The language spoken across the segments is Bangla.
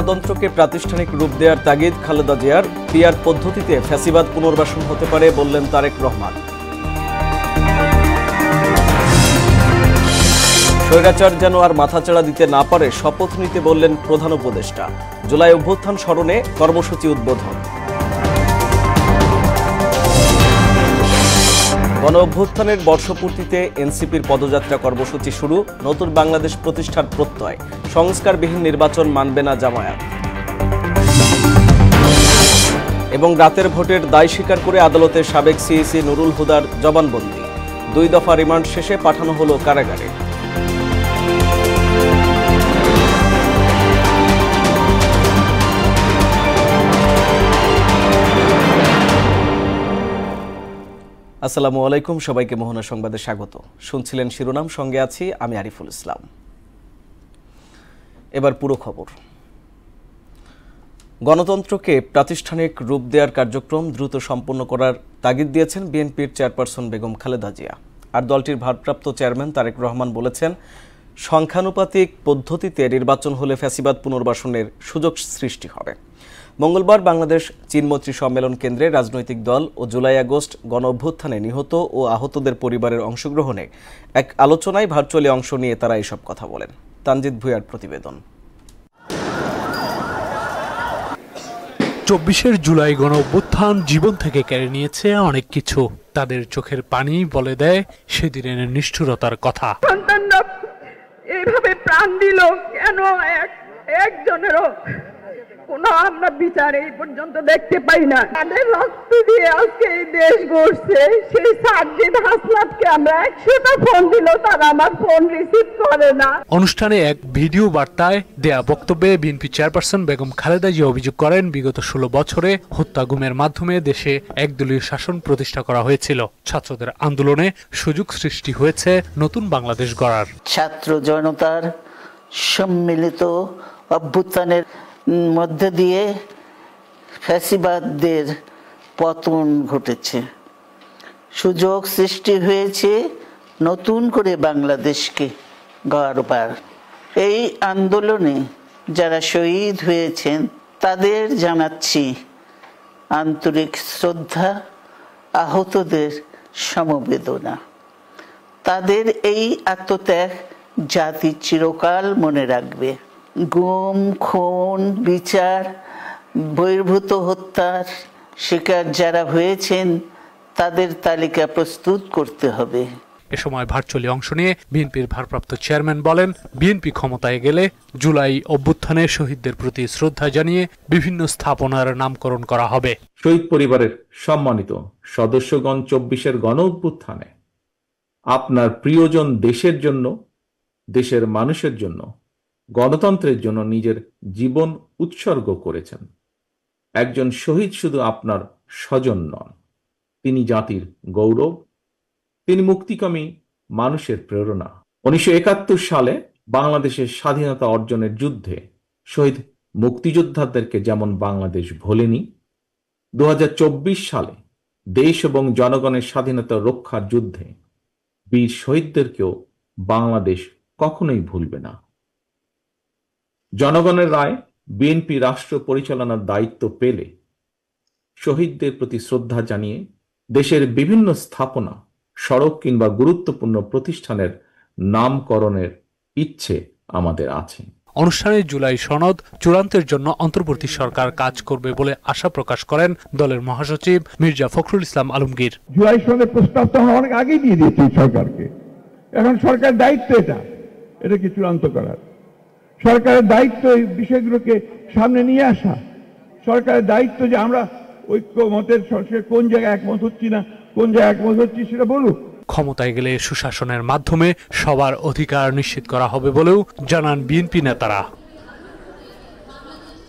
গণতন্ত্রকে প্রাতিষ্ঠানিক রূপ দেওয়ার তাগিদ খালেদা জিয়ার। পিআর পদ্ধতিতে ফ্যাসিবাদ পুনর্বাসন হতে পারে বললেন তারেক রহমান। স্বৈরাচার যেন আর মাথাচাড়া দিতে না পারে শপথ নিতে বললেন প্রধান উপদেষ্টা। জুলাই অভ্যুত্থান স্মরণে কর্মসূচি উদ্বোধন। গণ অভ্যুত্থানের বর্ষপূর্তিতে এনসিপির পদযাত্রা কর্মসূচি শুরু। নতুন বাংলাদেশ প্রতিষ্ঠার প্রত্যয়। সংস্কারবিহীন নির্বাচন মানবে না জামায়াত। এবং রাতের ভোটের দায় স্বীকার করে আদালতে সাবেক সিইসি নুরুল হুদার জবানবন্দি। 2 দফা রিমান্ড শেষে পাঠানো হলো কারাগারে। আসসালামু আলাইকুম, সবাইকে মোহনা সংবাদে স্বাগত। শুনছিলেন শিরোনাম, সঙ্গে আছি আমি আরিফুল ইসলাম। এবার পুরো খবর। গণতন্ত্রকে প্রাতিষ্ঠানিক রূপ দেওয়ার কার্যক্রম দ্রুত সম্পন্ন করার তাগিদ দিয়েছেন বিএনপির চেয়ারপারসন বেগম খালেদা জিয়া। আর দলটির ভারপ্রাপ্ত চেয়ারম্যান তারেক রহমান বলেছেন, সংখ্যানুপাতিক পদ্ধতিতে নির্বাচন হলে ফ্যাসিবাদ পুনর্বাসনের সুযোগ সৃষ্টি হবে। মঙ্গলবার বাংলাদেশ চীন মৈত্রী সম্মেলন কেন্দ্রে রাজনৈতিক দল ও জুলাই আগস্ট গণ অভ্যুত্থানে নিহত ও আহতদের পরিবারের অংশগ্রহণে এক আলোচনায় ভার্চুয়ালি অংশ নিয়ে তারা এসব কথা বলেন। তানজিদ ভুঁইয়ার প্রতিবেদন। 24 জুলাই গণ অভ্যুত্থান জীবন থেকে কেড়ে নিয়েছে অনেক কিছু। তাদের চোখের পানি বলে দেয় সেদিনের নিষ্ঠুরতার কথা। সন্তানরা এইভাবে প্রাণ দিল কেন? একজনেরও কোনো আমরা বিচার এই পর্যন্ত দেখতে পাই না। তাদের রক্ত দিয়ে আজকে এই দেশ গড়ছে। সেই সাজ্জিদ হাসনাতকে আমরা 100টা ফোন দিলেও তারা আমার ফোন রিসিভ করে না। অনুষ্ঠানে এক ভিডিও বার্তায় দেয়া বক্তব্যে বিএনপি চেয়ারপারসন বেগম খালেদা জিয়া অভিযোগ করেন, বিগত 16 বছরে হত্যা গুমের মাধ্যমে দেশে একদলীয় শাসন প্রতিষ্ঠা করা হয়েছিল। ছাত্রদের আন্দোলনে সুযোগ সৃষ্টি হয়েছে নতুন বাংলাদেশ গড়ার। ছাত্র জনতার সম্মিলিত অভ্যুত্থানের মধ্যে দিয়ে ফ্যাসিবাদদের পতন ঘটেছে। সুযোগ সৃষ্টি হয়েছে নতুন করে বাংলাদেশকে গড়বার। এই আন্দোলনে যারা শহীদ হয়েছেন তাদের জানাচ্ছি আন্তরিক শ্রদ্ধা, আহতদের সমবেদনা। তাদের এই আত্মত্যাগ জাতি চিরকাল মনে রাখবে। গুম, খুন, বিচার বহির্ভূত হত্যার শিকার যারা হয়েছেন তাদের তালিকা প্রস্তুত করতে হবে। এ সময় ভার্চুয়ালি অংশ নিয়ে বিএনপির ভারপ্রাপ্ত চেয়ারম্যান বলেন, বিএনপি ক্ষমতায় গেলে জুলাই অভ্যুত্থানে শহীদদের প্রতি শ্রদ্ধা জানিয়ে বিভিন্ন স্থাপনার নামকরণ করা হবে। শহীদ পরিবারের সম্মানিত সদস্যগণ, 24 গণ অভ্যুত্থানে আপনার প্রিয়জন দেশের জন্য, দেশের মানুষের জন্য, গণতন্ত্রের জন্য নিজের জীবন উৎসর্গ করেছেন। একজন শহীদ শুধু আপনার স্বজন নন, তিনি জাতির গৌরব, তিনি মুক্তিকামী মানুষের প্রেরণা। 1971 সালে বাংলাদেশের স্বাধীনতা অর্জনের যুদ্ধে শহীদ মুক্তিযোদ্ধাদেরকে যেমন বাংলাদেশ ভোলেনি, 2024 সালে দেশ এবং জনগণের স্বাধীনতা রক্ষার যুদ্ধে বীর শহীদদেরকেও বাংলাদেশ কখনোই ভুলবে না। জনগণের রায় বিএনপি রাষ্ট্র পরিচালনার দায়িত্ব পেলে শহীদদের প্রতি শ্রদ্ধা জানিয়ে দেশের বিভিন্ন স্থাপনা, সড়ক কিংবা গুরুত্বপূর্ণ প্রতিষ্ঠানের নামকরণের ইচ্ছে আমাদের আছে। অনুষ্ঠানে জুলাই সনদ চূড়ান্তের জন্য অন্তর্বর্তী সরকার কাজ করবে বলে আশা প্রকাশ করেন দলের মহাসচিব মির্জা ফখরুল ইসলাম আলমগীর। জুলাই সনদের প্রস্তাব তো আমরা অনেক আগেই দিয়ে দিয়েছি সরকারকে। এখন সরকারের দায়িত্ব এটাকে চূড়ান্ত করার। সরকারের দায়িত্ব এই বিষয়গুলোকে সামনে নিয়ে আসা। সরকারের দায়িত্ব যে আমরা ঐক্যমতের কোন জায়গায় একমত হচ্ছি না, কোন জায়গায় একমত হচ্ছি সেটা বলুক। ক্ষমতায় গেলে সুশাসনের মাধ্যমে সবার অধিকার নিশ্চিত করা হবে বলেও জানান বিএনপি নেতারা।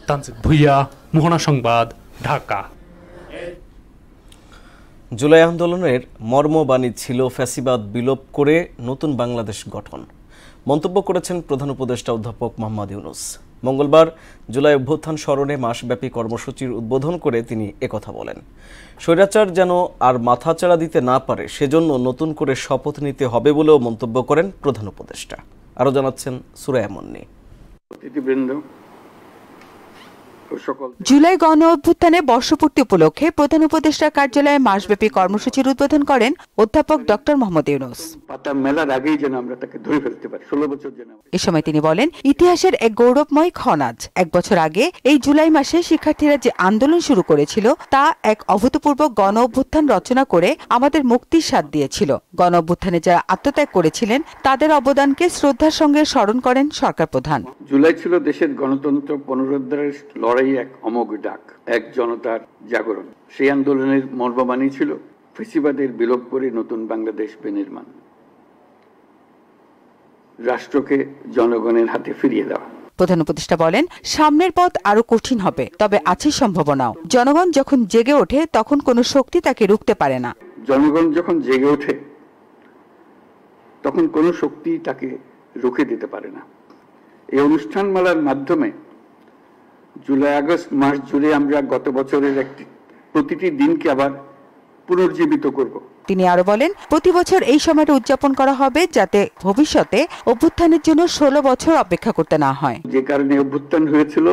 তানজিদ ভুঁইয়া, মোহনা সংবাদ, ঢাকা। জুলাই আন্দোলনের মর্মবাণী ছিল ফ্যাসিবাদ বিলোপ করে নতুন বাংলাদেশ গঠন, মন্তব্য করেছেন প্রধান উপদেষ্টা অধ্যাপক মোহাম্মদ ইউনূস। মঙ্গলবার জুলাই অভ্যুত্থান স্মরণে মাসব্যাপী কর্মসূচির উদ্বোধন করে তিনি একথা বলেন। স্বৈরাচার যেন আর মাথাচাড়া দিতে না পারে সেজন্য নতুন করে শপথ নিতে হবে বলেও মন্তব্য করেন প্রধান উপদেষ্টা। আরও জানাচ্ছেন সুরায়া মুন্নী। অতিথিবৃন্দ, জুলাই গণ অভ্যুত্থানে বর্ষপূর্তি উপলক্ষে প্রধান উপদেষ্টা কার্যালয়ে মাসব্যাপী কর্মসূচির উদ্বোধন করেন অধ্যাপক ডক্টর মোহাম্মদ ইউনূস। এ সময় তিনি বলেন, ইতিহাসের এক গৌরবময় ক্ষণ আজ। 1 বছর আগে এই জুলাই মাসে শিক্ষার্থীরা যে আন্দোলন শুরু করেছিল তা এক অভূতপূর্ব গণ অভ্যুত্থান রচনা করে আমাদের মুক্তির স্বাদ দিয়েছিল। গণ অভ্যুত্থানে যারা আত্মত্যাগ করেছিলেন তাদের অবদানকে শ্রদ্ধার সঙ্গে স্মরণ করেন সরকার প্রধান। জুলাই ছিল দেশের গণতন্ত্র পুনরুদ্ধারের লড়াই এক অমোঘ ডাক, এক জনতার জাগরণ। সেই আন্দোলনের মর্মবাণী ছিল ফ্যাসিবাদের বিলোপ করে নতুন বাংলাদেশ বিনির্মাণ, রাষ্ট্রকে জনগণের হাতে ফিরিয়ে দেওয়া। প্রধান উপদেষ্টা বলেন, সামনের পথ আরো কঠিন হবে, তবে আছে সম্ভাবনাও। জনগণ যখন জেগে ওঠে তখন কোনো শক্তি তাকে রুখতে পারে না। জনগণ যখন জেগে ওঠে তখন কোনো শক্তি তাকে রুখে দিতে পারে না। এই অনুষ্ঠানমালার মাধ্যমে জুলাই আগস্ট মাস জুড়ে আমরা গত বছরের প্রতিটি দিনকে আবার পুনর্জীবিত করব। তিনি আরো বলেন, প্রতি বছর এই সময়টা উদযাপন করা হবে যাতে ভবিষ্যতে অভ্যুত্থানের জন্য 16 বছর অপেক্ষা করতে না হয়। যে কারণে অভ্যুত্থান হয়েছিল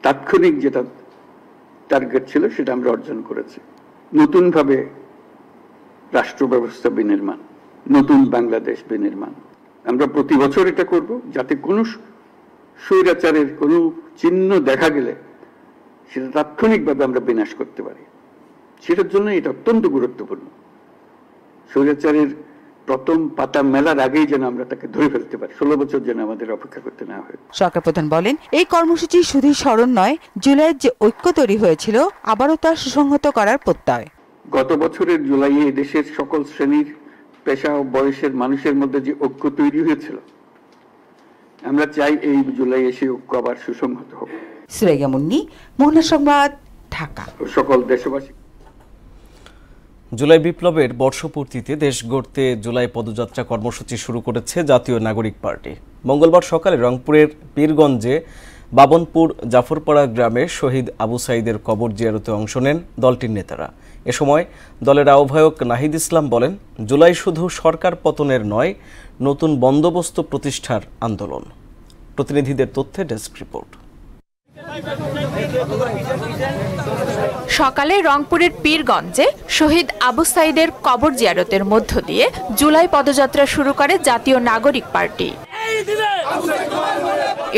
তাৎক্ষণিক যেটা টার্গেট ছিল সেটা আমরা অর্জন করেছি। নতুনভাবে রাষ্ট্র ব্যবস্থা বিনির্মাণ, নতুন বাংলাদেশ বিনির্মাণ। আমরা প্রতি বছর এটা করব যাতে কোনো স্বৈরাচারের কোনো চিহ্ন দেখা গেলে সেটা তাৎক্ষণিকভাবে আমরা বিনাশ করতে পারি। সেটার জন্য এটা অত্যন্ত গুরুত্বপূর্ণ। স্বৈরাচারের প্রথম পাতা মেলার আগেই যেন আমরা তাকে ধরে ফেলতে পারি, 16 বছর যেন আমাদের অপেক্ষা করতে না হয়। সরকার প্রধান বলেন, এই কর্মসূচি শুধু স্মরণ নয়, জুলাইয়ের যে ঐক্য তৈরি হয়েছিল আবারও তা সুসংহত করার প্রত্যয়। গত বছরের জুলাইয়ে দেশের সকল শ্রেণীর, পেশা ও বয়সের মানুষের মধ্যে যে ঐক্য তৈরি হয়েছিল, আমরা চাই এই জুলাই এসে ঐক্য আবার সুসংহত হোক। সুরাইয়া মুন্নি, মোহনা সংবাদ, ঢাকা। সকল দেশবাসী। জুলাই বিপ্লবের বর্ষপূর্তিতে দেশ গড়তে জুলাই পদযাত্রা কর্মসূচি শুরু করেছে জাতীয় নাগরিক পার্টি। মঙ্গলবার সকালে রংপুরের পীরগঞ্জে বাবনপুর জাফরপাড়া গ্রামে শহীদ আবু সাঈদের কবর জিয়ারতে অংশ নেন দলটির নেতারা। এ সময় দলের আহ্বায়ক নাহিদ ইসলাম বলেন, জুলাই শুধু সরকার পতনের নয়, নতুন বন্দোবস্ত প্রতিষ্ঠার আন্দোলন। প্রতিনিধিদের তথ্যে ডেস্ক রিপোর্ট। সকালে রংপুরের পীরগঞ্জে শহীদ আবু সাঈদের কবর জিয়ারতের মধ্য দিয়ে জুলাই পদযাত্রা শুরু করে জাতীয় নাগরিক পার্টি।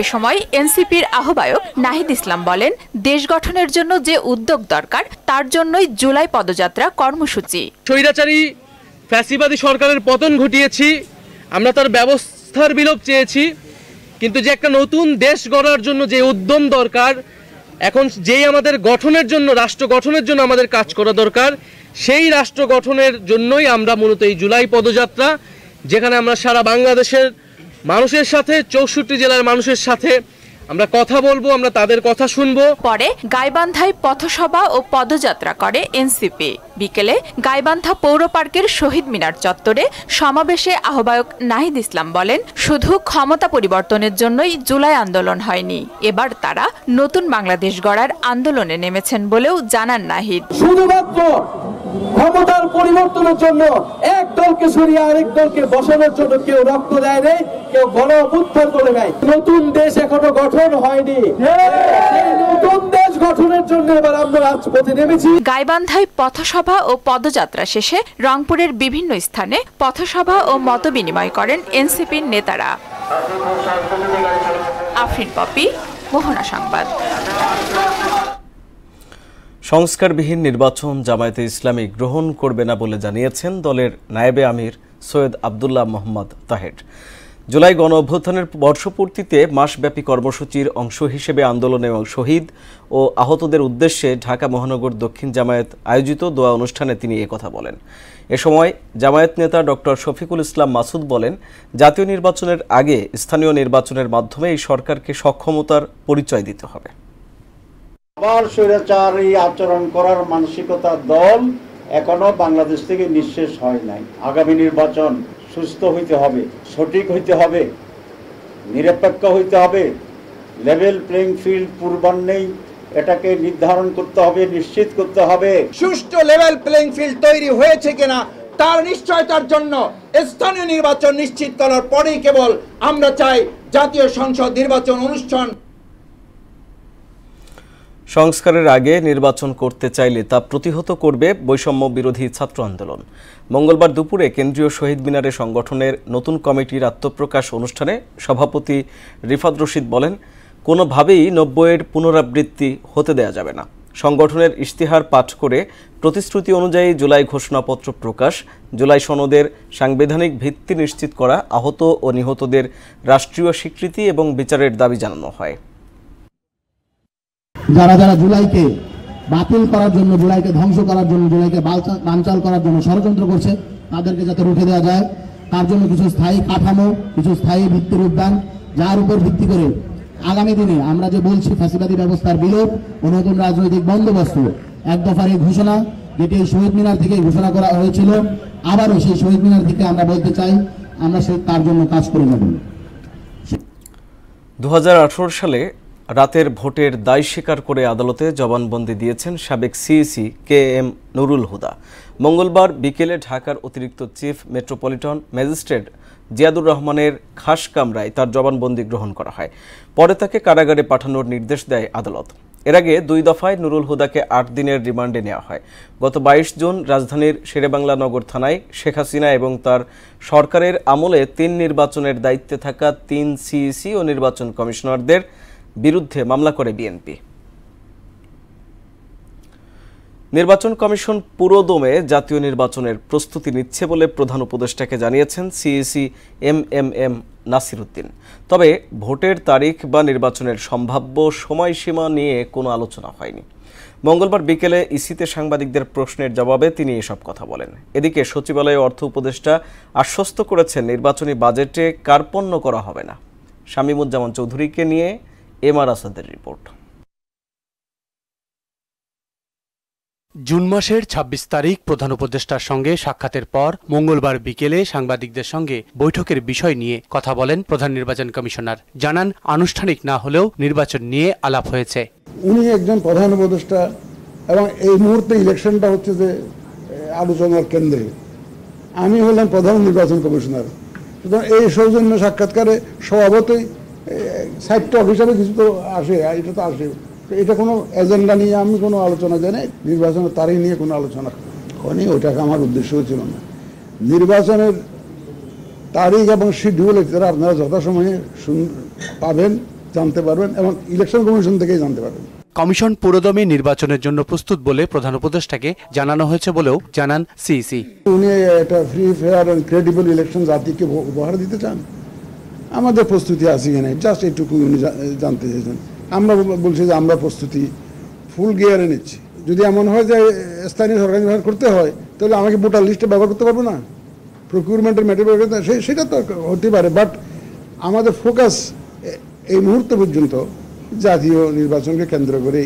এ সময় এনসিপির আহ্বায়ক নাহিদ ইসলাম বলেন, দেশ গঠনের জন্য যে উদ্যোগ দরকার তার জন্যই জুলাই পদযাত্রা কর্মসূচি। স্বৈরাচারী ফ্যাসিবাদী সরকারের পতন ঘটিয়েছি, আমরা তার ব্যবস্থার বিলোপ চেয়েছি, কিন্তু যে একটা নতুন দেশ গড়ার জন্য যে উদ্যম দরকার, এখন যেই আমাদের গঠনের জন্য, রাষ্ট্র গঠনের জন্য আমাদের কাজ করা দরকার, সেই রাষ্ট্র গঠনের জন্যই আমরা মূলত এই জুলাই পদযাত্রা, যেখানে আমরা সারা বাংলাদেশের মানুষের সাথে, 64 জেলার মানুষের সাথে আমরা কথা বলবো, আমরা তাদের কথা শুনবো। পরে গাইবান্ধায় পথসভা ও পদযাত্রা করে এনসিপি। বিকেলে গাইবান্ধা পৌর পার্কের শহীদ মিনার চত্বরে সমাবেশে আহ্বায়ক নাহিদ ইসলাম বলেন, শুধু ক্ষমতা পরিবর্তনের জন্যই জুলাই আন্দোলন হয়নি, এবার তারা নতুন বাংলাদেশ গড়ার আন্দোলনে নেমেছেন বলেও জানান নাহিদ। শুধুমাত্র ক্ষমতার পরিবর্তনের জন্য এক দলকে সরিয়ে আরেক দলকে বসানোর জন্য কেউ রক্ত দেয় নাই, কেউ গণ অভ্যুত্থান করে নাই। নতুন দেশ এখনো গঠন হয়নি, নতুন দেশ গঠনের জন্য এবার আমরা রাজপথে নেমেছি। গাইবান্ধায় পথসভা ও পদযাত্রা শেষে রংপুরের বিভিন্ন স্থানে পথসভা ও মতবিনিময় করেন এনসিপির নেতারা। আফরিন পপি, মোহনা সংবাদ। সংস্কারবিহীন নির্বাচন জামায়াতে ইসলামী গ্রহণ করবে না বলে জানিয়েছেন দলের নায়েবে আমির সৈয়দ আব্দুল্লাহ মোহাম্মদ তাহের। জুলাই গণ অভ্যুত্থানের বর্ষপূর্তিতে মাসব্যাপী কর্মসূচির অংশ হিসেবে আন্দোলনে শহীদ ও আহতদের উদ্দেশ্যে ঢাকা মহানগর দক্ষিণ জামায়াত আয়োজিত দোয়া অনুষ্ঠানে তিনি একথা বলেন। এ সময় জামায়াত নেতা ডক্টর শফিকুল ইসলাম মাসুদ বলেন, জাতীয় নির্বাচনের আগে স্থানীয় নির্বাচনের মাধ্যমে এই সরকারকে সক্ষমতার পরিচয় দিতে হবে। আবার স্বৈরাচারী আচরণ করার মানসিকতার দল এখনো বাংলাদেশ থেকে নিঃশেষ হয় নাই। আগামী নির্বাচন সুস্থ হইতে হবে, সঠিক হইতে হবে, নিরপেক্ষ হইতে হবে, লেভেল প্লেইং ফিল্ড পূর্বান্নেই এটাকে নির্ধারণ করতে হবে, নিশ্চিত করতে হবে। সুষ্ঠু লেভেল প্লেইং ফিল্ড তৈরি হয়েছে কিনা তার নিশ্চয়তার জন্য স্থানীয় নির্বাচন নিশ্চিত করার পরেই কেবল আমরা চাই জাতীয় সংসদ নির্বাচন অনুষ্ঠান। সংস্কারের আগে নির্বাচন করতে চাইলে তা প্রতিহত করবে বৈষম্য বিরোধী ছাত্র আন্দোলন। মঙ্গলবার দুপুরে কেন্দ্রীয় শহীদ মিনারে সংগঠনের নতুন কমিটির আত্মপ্রকাশ অনুষ্ঠানে সভাপতি রিফাত রশিদ বলেন, কোনোভাবেই 90-এর পুনরাবৃত্তি হতে দেয়া যাবে না। সংগঠনের ইশতেহার পাঠ করে প্রতিশ্রুতি অনুযায়ী জুলাই ঘোষণাপত্র প্রকাশ, জুলাই সনদের সাংবিধানিক ভিত্তি নিশ্চিত করা, আহত ও নিহতদের রাষ্ট্রীয় স্বীকৃতি এবং বিচারের দাবি জানানো হয়। যারা যারা জুলাইকে বাতিল করার জন্য, জুলাইকে ধ্বংস করার জন্য, জুলাইকে বানচাল করার জন্য ষড়যন্ত্র করছে, তাদেরকে যাতে রুখে দেওয়া যায়, তার জন্য কিছু স্থায়ী কাঠামো, কিছু স্থায়ী ভিত্তির উদ্যান, যার উপর ভিত্তি করে আগামী দিনে আমরা যে বলছি ফ্যাসিবাদী ব্যবস্থার বিলোপ ও নতুন রাজনৈতিক বন্দোবস্ত, এক দফার এই ঘোষণা যেটি শহীদ মিনার থেকে ঘোষণা করা হয়েছিল, আবারও সেই শহীদ মিনার থেকে আমরা বলতে চাই আমরা তার জন্য কাজ করে যাব। 2018 সালে রাতের ভোটের দায় স্বীকার করে আদালতে জবানবন্দি দিয়েছেন সাবেক সিইসি KM নুরুল হুদা। মঙ্গলবার বিকেলে ঢাকার অতিরিক্ত চিফ মেট্রোপলিটন ম্যাজিস্ট্রেট জিয়াদুর রহমানের খাস কামরায় তার জবানবন্দি গ্রহণ করা হয়। পরে তাকে কারাগারে পাঠানোর নির্দেশ দেয় আদালত। এর আগে 2 দফায় নুরুল হুদাকে 8 দিনের রিমান্ডে নেওয়া হয়। গত 22 জুন রাজধানীর শেরেবাংলা নগর থানায় শেখ হাসিনা এবং তার সরকারের আমলে 3 নির্বাচনের দায়িত্বে থাকা 3 সিইসি ও নির্বাচন কমিশনারদের বিরুদ্ধে মামলা করে বিএনপি। নির্বাচন কমিশন পুরোদমে জাতীয় নির্বাচনের প্রস্তুতি নিচ্ছে বলে প্রধান উপদেষ্টাকে জানিয়েছেন সিইসি MMM নাসিরউদ্দিন। তবে ভোটের তারিখ বা নির্বাচনের সম্ভাব্য সময়সীমা নিয়ে কোনো আলোচনা হয়নি। মঙ্গলবার বিকেলে ইসিতে সাংবাদিকদের প্রশ্নের জবাবে তিনি এসব কথা বলেন। এদিকে সচিবালয়ে অর্থ উপদেষ্টা আশ্বস্ত করেছেন নির্বাচনী বাজেটে কার্পণ্য করা হবে না। শামীমুজ্জামান চৌধুরীকে নিয়ে এমআর আসাদের রিপোর্ট। জুন মাসের 26 তারিখ প্রধান উপদেষ্টার সঙ্গে সাক্ষাতের পর মঙ্গলবার বিকেলে সাংবাদিকদের সঙ্গে বৈঠকের বিষয় নিয়ে কথা বলেন প্রধান নির্বাচন কমিশনার। জানান, আনুষ্ঠানিক না হলেও নির্বাচন নিয়ে আলাপ হয়েছে। উনি একজন প্রধান উপদেষ্টা এবং এই মুহূর্তে ইলেকশনটা হচ্ছে যে আলোচনার কেন্দ্রে। আমি হলাম প্রধান নির্বাচন কমিশনার। সুতরাং এই সৌজন্য সাক্ষাৎকারে স্বভাবতই সাইড টক হিসাবে কিছু তো আসে, এটা তো আসে। এটা কোনো এজেন্ডা নিয়ে আমি কোনো আলোচনা জানি, নির্বাচনের তারিখ নিয়ে কোনো আলোচনা হয়নি, ওইটাকে আমার উদ্দেশ্যও ছিল না। নির্বাচনের তারিখ এবং শিডিউল এটা আপনারা যথাসময়ে পাবেন, জানতে পারবেন এবং ইলেকশন কমিশন থেকেই জানতে পারবেন। কমিশন পুরোদমে নির্বাচনের জন্য প্রস্তুত বলে প্রধান উপদেষ্টাকে জানানো হয়েছে বলেও জানান সিইসি। উনি একটা free fair and credible election জাতিকে উপহার দিতে চান। আমাদের প্রস্তুতি আছে কিনা জাস্ট এইটুকু উনি জানতে চেয়েছেন। আমরা বলছি যে আমরা প্রস্তুতি ফুল গিয়ারে নিচ্ছি। যদি এমন হয় যে স্থানীয় সরকারি ব্যবহার করতে হয় তাহলে আমাকে ভোটার লিস্টে ব্যবহার করতে পারবো না, প্রকিউরমেন্টের ম্যাটার ব্যবহার করতে, সেটা তো হতে পারে। বাট আমাদের ফোকাস এই মুহূর্ত পর্যন্ত জাতীয় নির্বাচনকে কেন্দ্র করে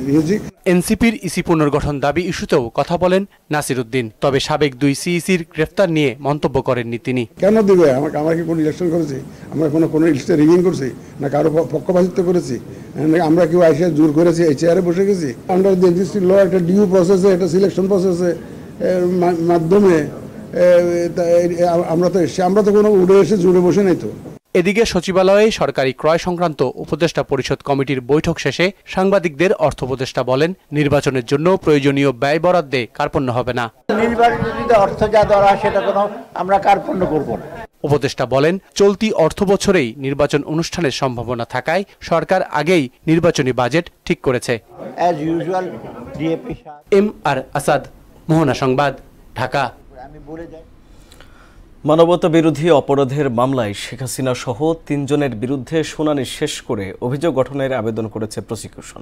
নিয়েছি। এনসিপির ইসি পুনর্গঠন দাবি ইস্যুতেও কথা বলেন নাসিরউদ্দিন। তবে সাবেক 2 সিইসির গ্রেফতার নিয়ে মন্তব্য করেননি তিনি। কেন দিবে আমরা কি কোনো ইলেকশন করেছি? আমরা কোনো লিস্টে রিগিং করছি না কারো পক্ষপাতিত্ব করেছি? আমরা কেউ আইসিআর জোর করেছি, এই চেয়ারে বসে গেছি? আন্ডার দি এক্সিস্টিং ল একটা ডিউ প্রসেসে, একটা সিলেকশন প্রসেসে মাধ্যমে আমরা তো কোনো উড়ে এসে জুড়ে বসে নাই তো। এদিকে সচিবালয়ে সরকারি ক্রয় সংক্রান্ত উপদেষ্টা পরিষদ কমিটির বৈঠক শেষে সাংবাদিকদের অর্থ উপদেষ্টা বলেন, নির্বাচনের জন্য প্রয়োজনীয় ব্যয় বরাদ্দে কার্পণ্য হবে না। নির্বাচনীতে অর্থ যা দেওয়া সেটা কোনো আমরা কার্পণ্য করব না। উপদেষ্টা বলেন, চলতি অর্থ বছরেই নির্বাচন অনুষ্ঠানের সম্ভাবনা থাকায় সরকার আগেই নির্বাচনী বাজেট ঠিক করেছে। এমআর আসাদ, মোহনা সংবাদ, ঢাকা। মানবতা বিরোধী অপরাধের মামলায় শেখ হাসিনা সহ 3 জনের বিরুদ্ধে শুনানি শেষ করে অভিযোগ গঠনের আবেদন করেছে প্রসিকিউশন।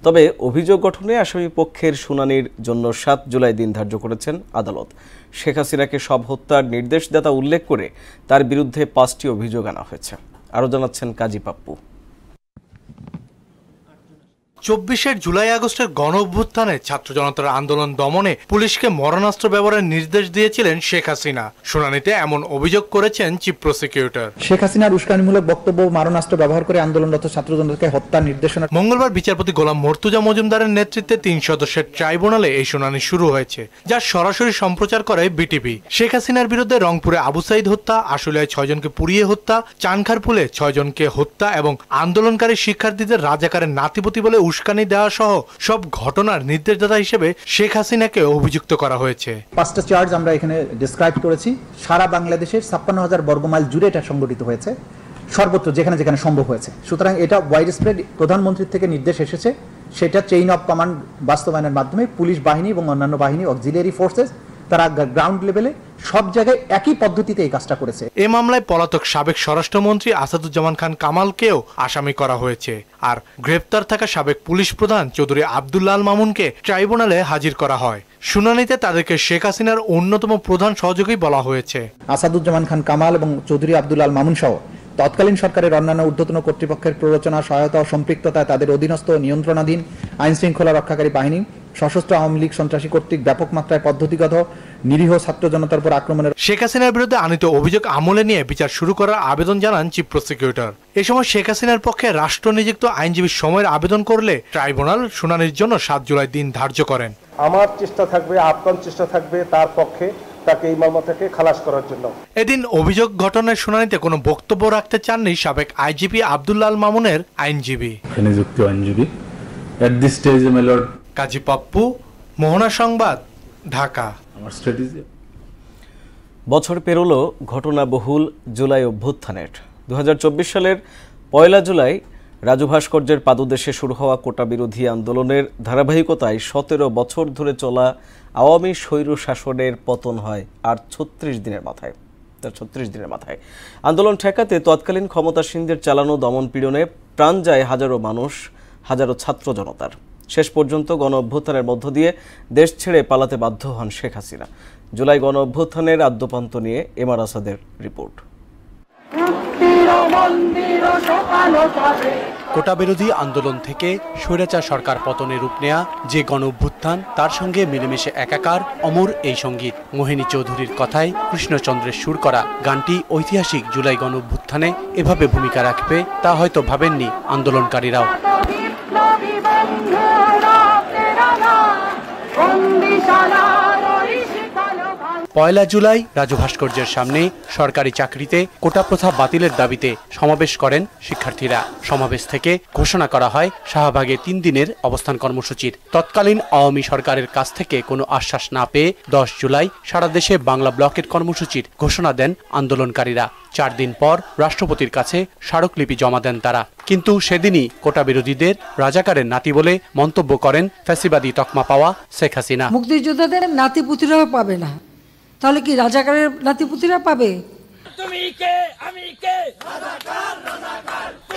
তবে অভিযোগ গঠনে আসামি পক্ষের শুনানির জন্য 7 জুলাই দিন ধার্য করেছেন আদালত। শেখ হাসিনাকে সব হত্যার নির্দেশদাতা উল্লেখ করে তার বিরুদ্ধে 5টি অভিযোগ আনা হয়েছে। আরও জানাচ্ছেন কাজী পাপ্পু। 24 জুলাই আগস্টের গণ অভ্যুত্থানে ছাত্র জনতার আন্দোলন দমনে পুলিশকে মরণাস্ত্র ব্যবহারের নির্দেশ দিয়েছিলেন শেখ হাসিনা। শুনানিতে এমন অভিযোগ করেছেন চিফ প্রসিকিউটর। শেখ হাসিনার উস্কানিমূলক বক্তব্য, মারণাস্ত্র ব্যবহার করে আন্দোলনরত ছাত্র জনতাকে হত্যার নির্দেশনা। মঙ্গলবার বিচারপতি গোলাম মর্তুজা মজুমদারের নেতৃত্বে 3 সদস্যের ট্রাইব্যুনালে এই শুনানি শুরু হয়েছে, যা সরাসরি সম্প্রচার করে বিটিভি। শেখ হাসিনার বিরুদ্ধে রংপুরে আবু সাইদ হত্যা, আশুলিয়ায় 6 জনকে পুড়িয়ে হত্যা, চানখারপুলে 6 জনকে হত্যা এবং আন্দোলনকারী শিক্ষার্থীদের রাজাকারের নাতিপতি বলে উস্কানি দেওয়া সহ সব ঘটনার নির্দেশদাতা হিসেবে শেখ হাসিনাকে অভিযুক্ত করা হয়েছে। 5টা চার্জ আমরা এখানে ডেসক্রাইব করেছি। সারা বাংলাদেশের 56,000 বর্গমাইল জুড়ে এটা সংগঠিত হয়েছে, সর্বত্র যেখানে যেখানে সম্ভব হয়েছে। সুতরাং এটা ওয়াইড স্প্রেড, প্রধানমন্ত্রীর থেকে নির্দেশ এসেছে, সেটা চেইন অফ কমান্ড বাস্তবায়নের মাধ্যমে পুলিশ বাহিনী এবং অন্যান্য বাহিনী, অক্সিলিয়ারি ফোর্সেস, তারা গ্রাউন্ড লেভেলে সব জায়গায় একই পদ্ধতিতে এই কাজটা করেছে। এ মামলায় পলাতক সাবেক স্বরাষ্ট্রমন্ত্রী আসাদুজ্জামান খান কামালকেও আসামি করা হয়েছে, আর গ্রেপ্তার থাকা সাবেক পুলিশ প্রধান চৌধুরী আব্দুল্লাহ আল মামুনকে ট্রাইব্যুনালে হাজির করা হয়। শুনানিতে তাদেরকে শেখ হাসিনার অন্যতম প্রধান সহযোগী বলা হয়েছে। আসাদুজ্জামান খান কামাল এবং চৌধুরী আব্দুল্লাহ আল মামুন সহ তৎকালীন সরকারের অন্যান্য ঊর্ধ্বতন কর্তৃপক্ষের প্ররোচনা, সহায়তা ও সম্পৃক্ততায় তাদের অধীনস্থ নিয়ন্ত্রণাধীন আইন শৃঙ্খলা রক্ষাকারী বাহিনী, সশস্ত্র আওয়ামী লীগ সন্ত্রাসী কর্তৃক ব্যাপক মাত্রায় পদ্ধতিগত নিরীহ ছাত্র জনতার উপর আক্রমণের শেখ হাসিনার বিরুদ্ধে আনিত অভিযোগ আমলে নিয়ে বিচার শুরু করার আবেদন জানান চিফ প্রসিকিউটর। এ সময় শেখ হাসিনার পক্ষে রাষ্ট্রনিযুক্ত আইনজীবী সময়ের আবেদন করলে ট্রাইব্যুনাল শুনানির জন্য 7 জুলাই দিন ধার্য করেন। আমার চেষ্টা থাকবে, আপ্রাণ চেষ্টা থাকবে তার পক্ষে তাকে এই মামলা থেকে খালাস করার জন্য। এদিন অভিযোগ ঘটনার শুনানিতে কোনো বক্তব্য রাখতে চাননি সাবেক আইজিপি আব্দুল্লাহ আল মামুনের আইনজীবী। কাজী পাপ্পু, মোহনা সংবাদ, ঢাকা। বছর পেরোলো ঘটনাবহুল জুলাই অভ্যুত্থানের। 2024 সালের 1 জুলাই রাজু ভাস্কর্যের পাদদেশে শুরু হওয়া কোটা বিরোধী আন্দোলনের ধারাবাহিকতায় 17 বছর ধরে চলা আওয়ামী স্বৈর শাসনের পতন হয় আর 36 দিনের মাথায়। আন্দোলন ঠেকাতে তৎকালীন ক্ষমতাসীনদের চালানো দমনপীড়নে প্রাণ যায় হাজারো মানুষ, হাজারো ছাত্র জনতার। শেষ পর্যন্ত গণ অভ্যুত্থানের মধ্য দিয়ে দেশ ছেড়ে পালাতে বাধ্য হন শেখ হাসিনা। জুলাই গণ অভ্যুত্থানের আদ্যপান্ত নিয়ে এমআর আসাদের রিপোর্ট। কোটা বিরোধী আন্দোলন থেকে স্বৈরাচার সরকার পতনে রূপ নেয়া যে গণ অভ্যুত্থান, তার সঙ্গে মিলেমিশে একাকার অমর এই সঙ্গীত। মোহিনী চৌধুরীর কথায় কৃষ্ণচন্দ্রের সুর করা গানটি ঐতিহাসিক জুলাই গণ অভ্যুত্থানে এভাবে ভূমিকা রাখবে তা হয়তো ভাবেননি আন্দোলনকারীরাও। 1 জুলাই রাজু ভাস্কর্যের সামনে সরকারি চাকরিতে কোটা প্রথা বাতিলের দাবিতে সমাবেশ করেন শিক্ষার্থীরা। সমাবেশ থেকে ঘোষণা করা হয় শাহবাগে 3 দিনের অবস্থান কর্মসূচির। তৎকালীন আওয়ামী সরকারের কাছ থেকে কোনো আশ্বাস না পেয়ে 10 জুলাই সারা দেশে বাংলা ব্লকের কর্মসূচির ঘোষণা দেন আন্দোলনকারীরা। 4 দিন পর রাষ্ট্রপতির কাছে স্মারকলিপি জমা দেন তারা। কিন্তু সেদিনই কোটা বিরোধীদের রাজাকারের নাতি বলে মন্তব্য করেন ফ্যাসিবাদী তকমা পাওয়া শেখ হাসিনা। মুক্তিযোদ্ধাদের নাতিপুতিরাও পাবে না, তাহলে কি রাজাকারের নাতিপুতিরা পাবে?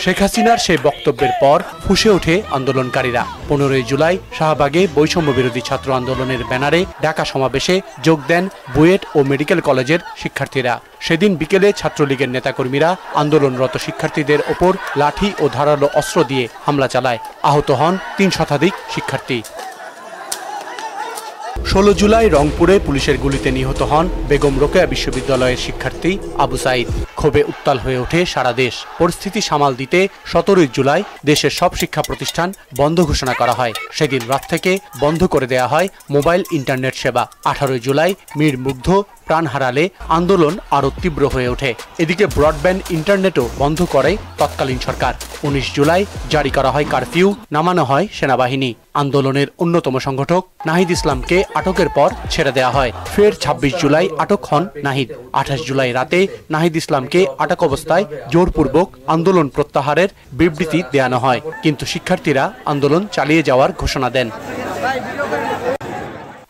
শেখ হাসিনার সেই বক্তব্যের পর ফুঁসে ওঠে আন্দোলনকারীরা। 15 জুলাই শাহবাগে বৈষম্য বিরোধী ছাত্র আন্দোলনের ব্যানারে ঢাকা সমাবেশে যোগ দেন বুয়েট ও মেডিকেল কলেজের শিক্ষার্থীরা। সেদিন বিকেলে ছাত্রলীগের নেতাকর্মীরা আন্দোলনরত শিক্ষার্থীদের ওপর লাঠি ও ধারালো অস্ত্র দিয়ে হামলা চালায়। আহত হন 3 শতাধিক শিক্ষার্থী। 16 জুলাই রংপুরে পুলিশের গুলিতে নিহত হন বেগম রোকেয়া বিশ্ববিদ্যালয়ের শিক্ষার্থী আবু সাইদ। ক্ষোভে উত্তাল হয়ে ওঠে সারা দেশ। পরিস্থিতি সামাল দিতে 17 জুলাই দেশের সব শিক্ষা প্রতিষ্ঠান বন্ধ ঘোষণা করা হয়। সেদিন রাত থেকে বন্ধ করে দেয়া হয় মোবাইল ইন্টারনেট সেবা। 18 জুলাই মীর মুগ্ধ প্রাণ হারালে আন্দোলন আরও তীব্র হয়ে ওঠে। এদিকে ব্রডব্যান্ড ইন্টারনেটও বন্ধ করে তৎকালীন সরকার। 19 জুলাই জারি করা হয় কারফিউ, নামানো হয় সেনাবাহিনী। আন্দোলনের অন্যতম সংগঠক নাহিদ ইসলামকে আটকের পর ছেড়ে দেওয়া হয়। ফের 26 জুলাই আটক হন নাহিদ। 28 জুলাই রাতে নাহিদ ইসলামকে আটক অবস্থায় জোরপূর্বক আন্দোলন প্রত্যাহারের বিবৃতি দেওয়ানো হয়, কিন্তু শিক্ষার্থীরা আন্দোলন চালিয়ে যাওয়ার ঘোষণা দেন।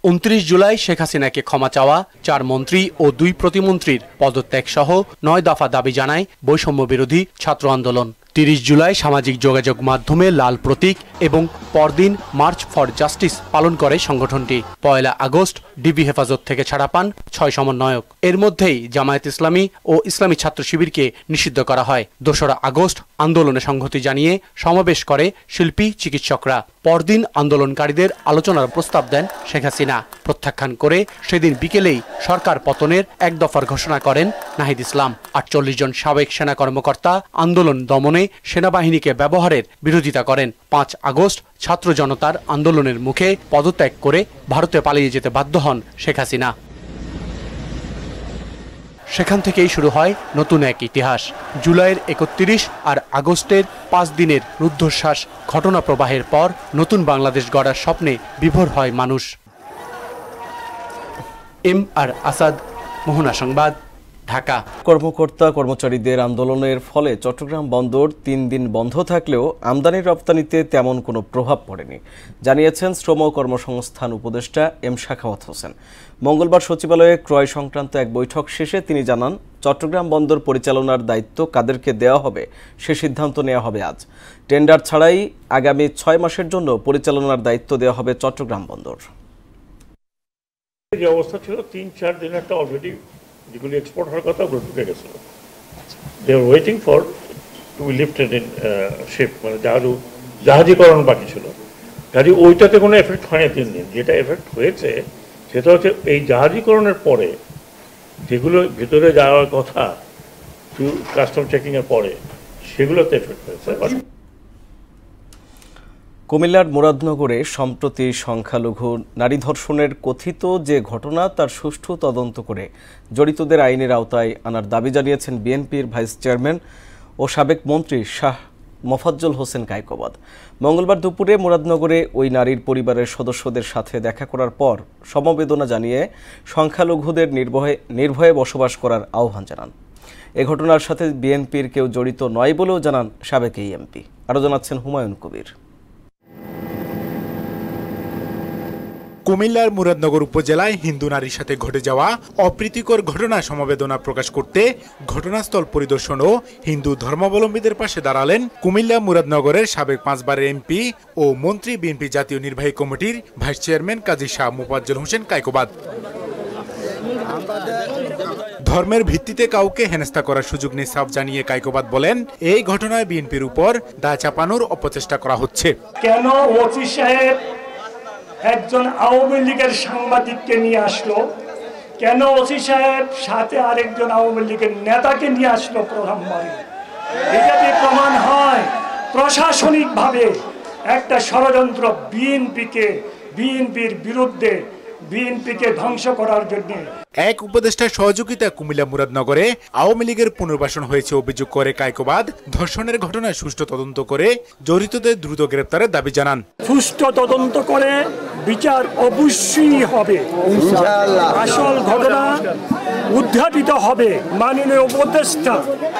29 জুলাই শেখ হাসিনাকে ক্ষমা চাওয়া 4 মন্ত্রী ও 2 প্রতিমন্ত্রীর পদত্যাগ সহ 9 দফা দাবি জানায় বৈষম্য বিরোধী ছাত্র আন্দোলন। 30 জুলাই সামাজিক যোগাযোগ মাধ্যমে লাল প্রতীক এবং পরদিন মার্চ ফর জাস্টিস পালন করে সংগঠনটি। 1 আগস্ট ডিবি হেফাজত থেকে ছাড়া পান 6 সমন্বয়ক। এর মধ্যেই জামায়াত ইসলামী ও ইসলামী ছাত্র শিবিরকে নিষিদ্ধ করা হয়। 2 আগস্ট আন্দোলনে সংহতি জানিয়ে সমাবেশ করে শিল্পী চিকিৎসকরা। পরদিন আন্দোলনকারীদের আলোচনার প্রস্তাব দেন শেখ হাসিনা। প্রত্যাখ্যান করে সেদিন বিকেলেই সরকার পতনের 1 দফার ঘোষণা করেন নাহিদ ইসলাম। 48 জন সাবেক সেনা কর্মকর্তা আন্দোলন দমনে সেনাবাহিনীকে ব্যবহারের বিরোধিতা করেন। 5 আগস্ট ছাত্র জনতার আন্দোলনের মুখে পদত্যাগ করে ভারতে পালিয়ে যেতে বাধ্য হন শেখ হাসিনা। সেখান থেকেই শুরু হয় নতুন এক ইতিহাস। জুলাইয়ের ৩১ আর আগস্টের ৫ দিনের রুদ্ধশ্বাস ঘটনা প্রবাহের পর নতুন বাংলাদেশ গড়ার স্বপ্নে বিভোর হয় মানুষ। আর আসাদ, মোহনা সংবাদ, ঢাকা। কর্মকর্তা কর্মচারীদের আন্দোলনের ফলে চট্টগ্রাম বন্দর ৩ দিন বন্ধ থাকলেও আমদানি রপ্তানিতে তেমন কোনো প্রভাব পড়েনি, জানিয়েছেন শ্রম কর্মসংস্থান উপদেষ্টা সাখাওয়াত হোসেন। মঙ্গলবার সচিবালয়ে ক্রয় সংক্রান্ত এক বৈঠক শেষে তিনি জানান, চট্টগ্রাম বন্দর পরিচালনার দায়িত্ব কাদেরকে দেওয়া হবে সে সিদ্ধান্ত নেওয়া হবে আজ। টেন্ডার ছাড়াই আগামী ৬ মাসের জন্য পরিচালনার দায়িত্ব দেওয়া হবে চট্টগ্রাম বন্দর। যে অবস্থা ছিল ৩-৪ দিন একটা অলরেডি যেগুলি এক্সপোর্ট হওয়ার কথা ওগুলো ঢুকে গেছিল। They are waiting for to be lifted in ship, মানে জাহাজীকরণ বাকি ছিল। কাজে ওইটাতে কোনো এফেক্ট হয়নি ৩ দিন। যেটা এফেক্ট হয়েছে সেটা হচ্ছে এই জাহাজীকরণের পরে যেগুলো ভিতরে যাওয়ার কথা কাস্টম চেকিংয়ের পরে সেগুলোতে এফেক্ট হয়েছে। কুমিল্লার মুরাদনগরে সম্প্রতি সংখ্যালঘু নারী ধর্ষণের কথিত যে ঘটনা তার সুষ্ঠু তদন্ত করে জড়িতদের আইনের আওতায় আনার দাবি জানিয়েছেন বিএনপির ভাইস চেয়ারম্যান ও সাবেক মন্ত্রী শাহ মোফাজ্জল হোসেন কায়কোবাদ। মঙ্গলবার দুপুরে মুরাদনগরে ওই নারীর পরিবারের সদস্যদের সাথে দেখা করার পর সমবেদনা জানিয়ে সংখ্যালঘুদের নির্ভয়ে বসবাস করার আহ্বান জানান। এ ঘটনার সাথে বিএনপির কেউ জড়িত নয় বলেও জানান সাবেক এই এমপি। আরও জানাচ্ছেন হুমায়ুন কবির। কুমিল্লার মুরাদনগর উপজেলায় হিন্দু নারীর সাথে ঘটে যাওয়া অপ্রীতিকর ঘটনা সমবেদনা প্রকাশ করতে ঘটনাস্থল পরিদর্শন ও হিন্দু ধর্মাবলম্বীদের পাশে দাঁড়ালেন কুমিল্লা মুরাদনগরের সাবেক 5 বারের এমপি ও মন্ত্রী বিএনপি জাতীয় নির্বাহী কমিটির ভাইস চেয়ারম্যান কাজী শাহ মোফাজ্জল হোসেন কায়কোবাদ। ধর্মের ভিত্তিতে কাউকে হেনস্থা করার সুযোগ নেই সাফ জানিয়ে কায়কোবাদ বলেন, এই ঘটনায় বিএনপির উপর দায় চাপানোর অপচেষ্টা করা হচ্ছে। কেন ওসি সাহেব একজন আওয়ামী লীগের সাংবাদিককে নিয়ে আসলো? কেন ওসি সাহেব সাথে আরেকজন আওয়ামী লীগের নেতাকে নিয়ে আসলো প্রধানমন্ত্রী? এটা দিয়ে প্রমাণ হয় প্রশাসনিকভাবে একটা ষড়যন্ত্র বিএনপির বিরুদ্ধে, বিএনপিকে ধ্বংস করার জন্য। এক উপদেষ্টার সহযোগিতা কুমিল্লা মুরাদনগরে আওয়ামী লীগের পুনর্বাসন হয়েছে অভিযোগ করে কায়কোবাদ ধর্ষণের ঘটনায় সুষ্ঠু তদন্ত করে জড়িতদের দ্রুত গ্রেপ্তারের দাবি জানান। সুষ্ঠু তদন্ত করে বিচার অবশ্যই হবে, আসল ঘটনা উদ্ঘাটিত হবে। মাননীয় উপদেষ্টা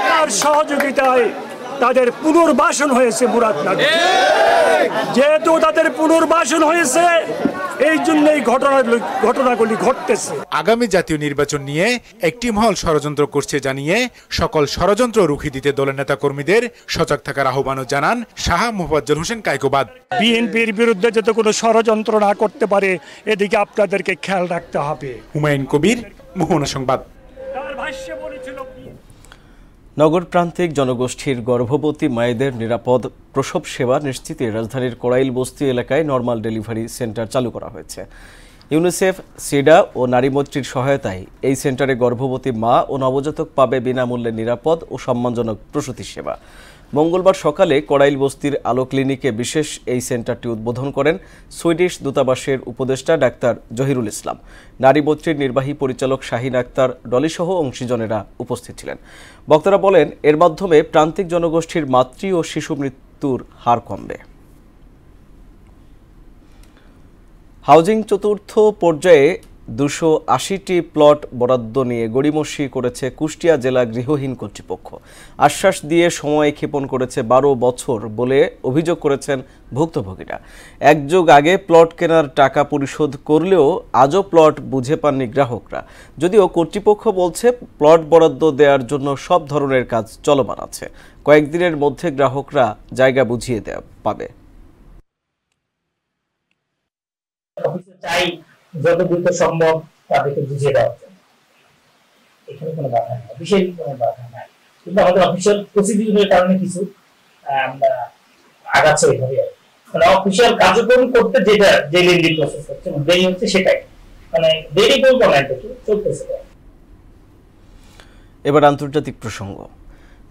তার সহযোগিতায় তাদের পুনর্বাসন হয়েছে মুরাদনগরে। যেহেতু তাদের পুনর্বাসন হয়েছে এই জন্য এই ঘটনাগুলি ঘটতেছে। আগামী জাতীয় নির্বাচন নিয়ে একটি মহল ষড়যন্ত্র করছে জানিয়ে সকল ষড়যন্ত্র রুখে দিতে দলের নেতা কর্মীদের সজাগ থাকার আহ্বানও জানান শাহ মোফাজ্জল হোসেন কায়কোবাদ। বিএনপির বিরুদ্ধে যাতে কোনো ষড়যন্ত্র না করতে পারে এদিকে আপনাদেরকে খেয়াল রাখতে হবে। হুমায়ুন কবির, মোহনা সংবাদ। নগর প্রান্তিক জনগোষ্ঠীর গর্ভবতী মায়েদের নিরাপদ প্রসব সেবা নিশ্চিতে রাজধানীর কোড়াইল বস্তি এলাকায় নর্মাল ডেলিভারি সেন্টার চালু করা হয়েছে। ইউনিসেফ, সিডা ও নারী মৈত্রীর সহায়তায় এই সেন্টারে গর্ভবতী মা ও নবজাতক পাবে বিনামূল্যে নিরাপদ ও সম্মানজনক প্রসূতি সেবা। মঙ্গলবার সকালে কোড়াইল বস্তির আলো ক্লিনিকে বিশেষ এই সেন্টারটি উদ্বোধন করেন সুইডিশ দূতাবাসের উপদেষ্টা ডাক্তার জহিরুল ইসলাম। নারী মৈত্রীর নির্বাহী পরিচালক শাহিন আক্তার ডলিসহ অংশীজনেরা উপস্থিত ছিলেন। বক্তারা বলেন, এর মাধ্যমে প্রান্তিক জনগোষ্ঠীর মাতৃ ও শিশু মৃত্যুর হার কমবে। হাউজিং চতুর্থ পর্যায়ে 280টি প্লট বরাদ্দ নিয়ে গড়িমসি করেছে কুষ্টিয়া জেলা গৃহহীন কর্তৃপক্ষ। আশ্বাস দিয়ে সময় ক্ষেপণ করেছে 12 বছর বলে অভিযোগ করেছেন ভুক্তভোগীরা। এক যুগ আগে প্লট কেনার টাকা পরিশোধ করলেও আজও প্লট বুঝে পাননি গ্রাহকরা। যদিও কর্তৃপক্ষ বলছে প্লট বরাদ্দ দেওয়ার জন্য সব ধরনের কাজ চলমান আছে, কয়েকদিনের মধ্যে গ্রাহকরা জায়গা বুঝিয়ে পাবে। যত দ্রুত সম্ভব তাদেরকে বুঝিয়ে দেওয়া হচ্ছে, এখানে কোনো বাধা নেই, বিশেষ কোনো বাধা নাই, কিন্তু আমাদের অফিসিয়াল প্রসিডিউরের কারণে কিছু আমরা আগাচ্ছে ওইভাবে। মানে অফিসিয়াল কার্যক্রম করতে যেটা যে লেন্দি প্রসেস হচ্ছে দেরি হচ্ছে, সেটাই মানে দেরি করবো না, চলতেছে। এবার আন্তর্জাতিক প্রসঙ্গ।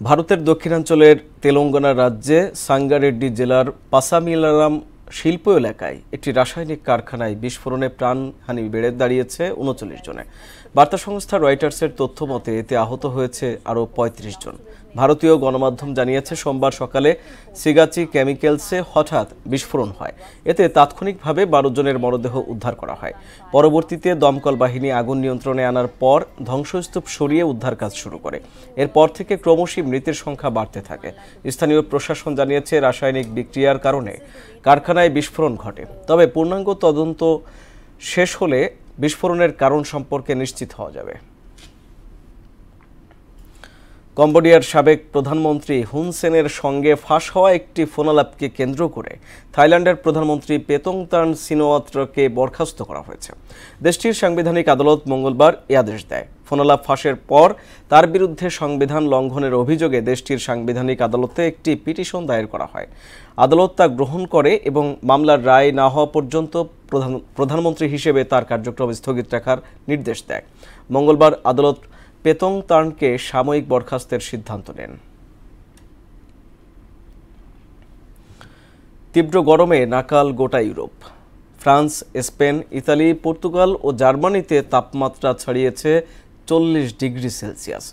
ভারতের দক্ষিণাঞ্চলের তেলেঙ্গানা রাজ্যে সাঙ্গারেড্ডি জেলার পাসামিলারাম শিল্প এলাকায় একটি রাসায়নিক কারখানায় বিস্ফোরণে প্রাণহানি বেড়ে দাঁড়িয়েছে ৩৯ জনে। বার্তা সংস্থা রয়টার্সের তথ্য মতে এতে আহত হয়েছে আরও ৩৫ জন। ভারতীয় গণমাধ্যম জানিয়েছে সোমবার সকালে সিগাচি কেমিক্যালসে হঠাৎ বিস্ফোরণ হয়। এতে তাৎক্ষণিকভাবে ১২ জনের মরদেহ উদ্ধার করা হয়। পরবর্তীতে দমকল বাহিনী আগুন নিয়ন্ত্রণে আনার পর ধ্বংসস্তূপ সরিয়ে উদ্ধার কাজ শুরু করে। এরপর থেকে ক্রমশই মৃতের সংখ্যা বাড়তে থাকে। স্থানীয় প্রশাসন জানিয়েছে রাসায়নিক বিক্রিয়ার কারণে কারখানায় বিস্ফোরণ ঘটে। তবে পূর্ণাঙ্গ তদন্ত শেষ হলে বিস্ফোরণের কারণ সম্পর্কে নিশ্চিত হওয়া যাবে। কম্বোডিয়ার সাবেক প্রধানমন্ত্রী হুন সেনের সঙ্গে ফাঁস হওয়া একটি ফোনালাপকে কেন্দ্র করে থাইল্যান্ডের প্রধানমন্ত্রী পেতংতান সিনোয়াত্রকে বরখাস্ত করা হয়েছে। দেশটির সাংবিধানিক আদালত মঙ্গলবার এ আদেশ দেয়। ফোনালাপ ফাঁসের পর তার বিরুদ্ধে সংবিধান লঙ্ঘনের অভিযোগে দেশটির সাংবিধানিক আদালতে একটি পিটিশন দায়ের করা হয়। আদালত তা গ্রহণ করে এবং মামলার রায় না হওয়া পর্যন্ত প্রধানমন্ত্রী হিসেবে তার কার্যক্রম স্থগিত রাখার নির্দেশ দেয়। মঙ্গলবার আদালত পেতংতানকে সাময়িক বরখাস্তের সিদ্ধান্ত নেন। তীব্র গরমে নাকাল গোটা Europe. France, Spain, Italy, Portugal ও জার্মানিতে তাপমাত্রা ছাড়িয়েছে 40 ডিগ্রি সেলসিয়াস।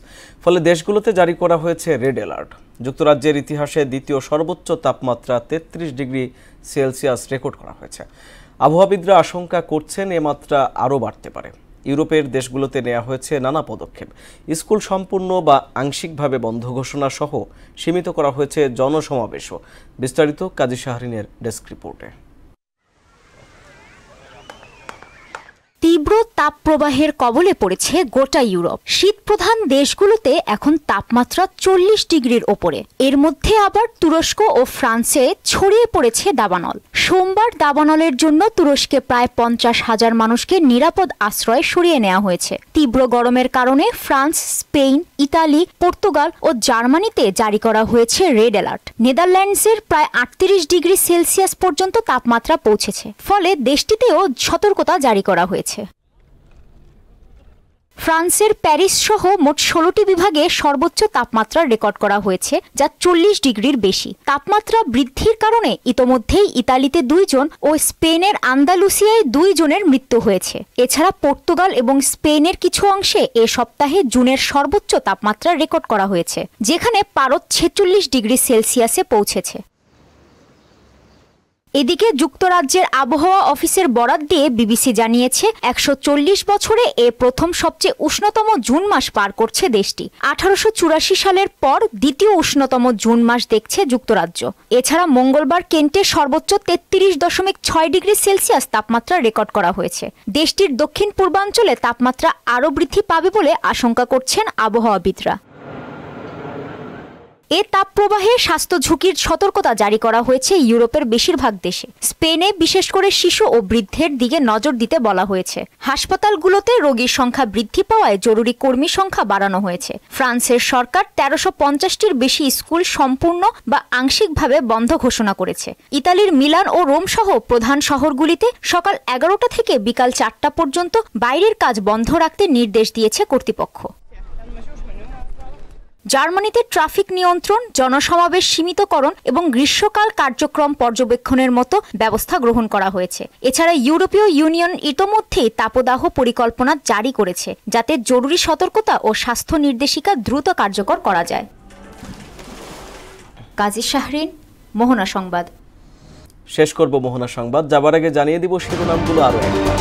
ফলে দেশগুলোতে জারি করা হয়েছে রেড অ্যালার্ট। যুক্তরাজ্যের ইতিহাসে দ্বিতীয় সর্বোচ্চ তাপমাত্রা 33 ডিগ্রি সেলসিয়াস রেকর্ড করা হয়েছে। আবহাওয়াবিদরা আশঙ্কা করছেন এ মাত্রা আরও বাড়তে পারে। ইউরোপের দেশগুলোতে নেওয়া হয়েছে নানা পদক্ষেপ। স্কুল সম্পূর্ণ বা আংশিকভাবে বন্ধ ঘোষণা সহ সীমিত করা হয়েছে জনসমাবেশও। বিস্তারিত কাজী শাহরিনের ডেস্ক রিপোর্টে। তীব্র তাপপ্রবাহের কবলে পড়েছে গোটা ইউরোপ। শীতপ্রধান দেশগুলোতে এখন তাপমাত্রা 40 ডিগ্রির ওপরে। এর মধ্যে আবার তুরস্ক ও ফ্রান্সে ছড়িয়ে পড়েছে দাবানল। সোমবার দাবানলের জন্য তুরস্কে প্রায় 50,000 মানুষকে নিরাপদ আশ্রয়ে সরিয়ে নেওয়া হয়েছে। তীব্র গরমের কারণে ফ্রান্স, স্পেন, ইতালি, পর্তুগাল ও জার্মানিতে জারি করা হয়েছে রেড অ্যালার্ট। নেদারল্যান্ডসের প্রায় 38 ডিগ্রি সেলসিয়াস পর্যন্ত তাপমাত্রা পৌঁছেছে। ফলে দেশটিতেও সতর্কতা জারি করা হয়েছে। ফ্রান্সের প্যারিস সহ মোট 16টি বিভাগে সর্বোচ্চ তাপমাত্রা রেকর্ড করা হয়েছে, যা 40 ডিগ্রির বেশি। তাপমাত্রা বৃদ্ধির কারণে ইতোমধ্যেই ইতালিতে 2 জন ও স্পেনের আন্দালুসিয়ায় 2 জনের মৃত্যু হয়েছে। এছাড়া পর্তুগাল এবং স্পেনের কিছু অংশে এ সপ্তাহে জুনের সর্বোচ্চ তাপমাত্রা রেকর্ড করা হয়েছে, যেখানে পারদ 46 ডিগ্রি সেলসিয়াসে পৌঁছেছে। এদিকে যুক্তরাজ্যের আবহাওয়া অফিসের বরাত দিয়ে বিবিসি জানিয়েছে 140 বছরে এ প্রথম সবচেয়ে উষ্ণতম জুন মাস পার করছে দেশটি। 1884 সালের পর দ্বিতীয় উষ্ণতম জুন মাস দেখছে যুক্তরাজ্য। এছাড়া মঙ্গলবার কেন্টে সর্বোচ্চ 33.6 ডিগ্রি সেলসিয়াস তাপমাত্রা রেকর্ড করা হয়েছে। দেশটির দক্ষিণ পূর্বাঞ্চলে তাপমাত্রা আরও বৃদ্ধি পাবে বলে আশঙ্কা করছেন আবহাওয়াবিদরা। এ তাপপ্রবাহে স্বাস্থ্য ঝুঁকির সতর্কতা জারি করা হয়েছে ইউরোপের বেশিরভাগ দেশে। স্পেনে বিশেষ করে শিশু ও বৃদ্ধের দিকে নজর দিতে বলা হয়েছে। হাসপাতালগুলোতে রোগীর সংখ্যা বৃদ্ধি পাওয়ায় জরুরি কর্মী সংখ্যা বাড়ানো হয়েছে। ফ্রান্সের সরকার 1350টির বেশি স্কুল সম্পূর্ণ বা আংশিকভাবে বন্ধ ঘোষণা করেছে। ইতালির মিলান ও রোম সহ প্রধান শহরগুলিতে সকাল 11টা থেকে বিকাল 4টা পর্যন্ত বাইরের কাজ বন্ধ রাখতে নির্দেশ দিয়েছে কর্তৃপক্ষ। জার্মানিতে ট্রাফিক নিয়ন্ত্রণ, জনসমাবেশ সীমিতকরণ এবং গ্রীষ্মকাল কার্যক্রম পর্যবেক্ষণের মতো ব্যবস্থা গ্রহণ করা হয়েছে। এছাড়া ইউরোপীয় ইউনিয়ন ইতোমধ্যেই তাপদাহ পরিকল্পনা জারি করেছে, যাতে জরুরি সতর্কতা ও স্বাস্থ্য নির্দেশিকা দ্রুত কার্যকর করা যায়। কাজী শাহরিন, মোহনা সংবাদ। শেষ করব মোহনা সংবাদ। যাবার আগে জানিয়ে দিব শিরোনামগুলো আরও একবার।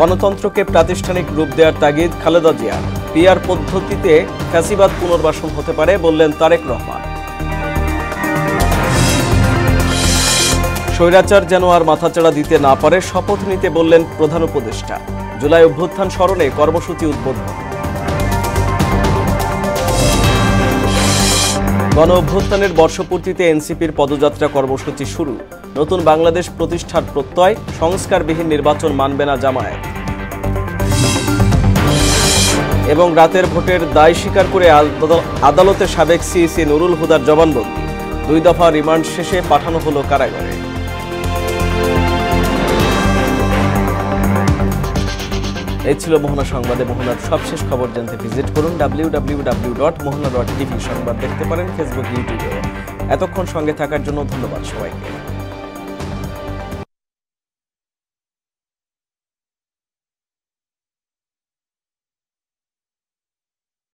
গণতন্ত্রকে প্রাতিষ্ঠানিক রূপ দেওয়ার তাগিদ খালেদা জিয়ার। পিআর পদ্ধতিতে ফ্যাসিবাদ পুনর্বাসন হতে পারে বললেন তারেক রহমান। স্বৈরাচার যেন আর মাথাচাড়া দিতে না পারে শপথ নিতে বললেন প্রধান উপদেষ্টা। জুলাই অভ্যুত্থান স্মরণে কর্মসূচি উদ্বোধন। গণ অভ্যুত্থানের বর্ষপূর্তিতে এনসিপির পদযাত্রা কর্মসূচি শুরু। নতুন বাংলাদেশ প্রতিষ্ঠার প্রত্যয়, সংস্কারবিহীন নির্বাচন মানবে না জামায়াত। এবং রাতের ভোটের দায় স্বীকার করে আদালতে সাবেক সিইসি নুরুল হুদার জবানবন্দি। 2 দফা রিমান্ড শেষে পাঠানো হলো কারাগারে। এই ছিল মোহনা সংবাদে। মোহনার সবশেষ খবর জানতে ভিজিট করুন www.mohana.tv। সংবাদ দেখতে পারেন ফেসবুক, ইউটিউবে। এতক্ষণ সঙ্গে থাকার জন্য ধন্যবাদ সবাইকে।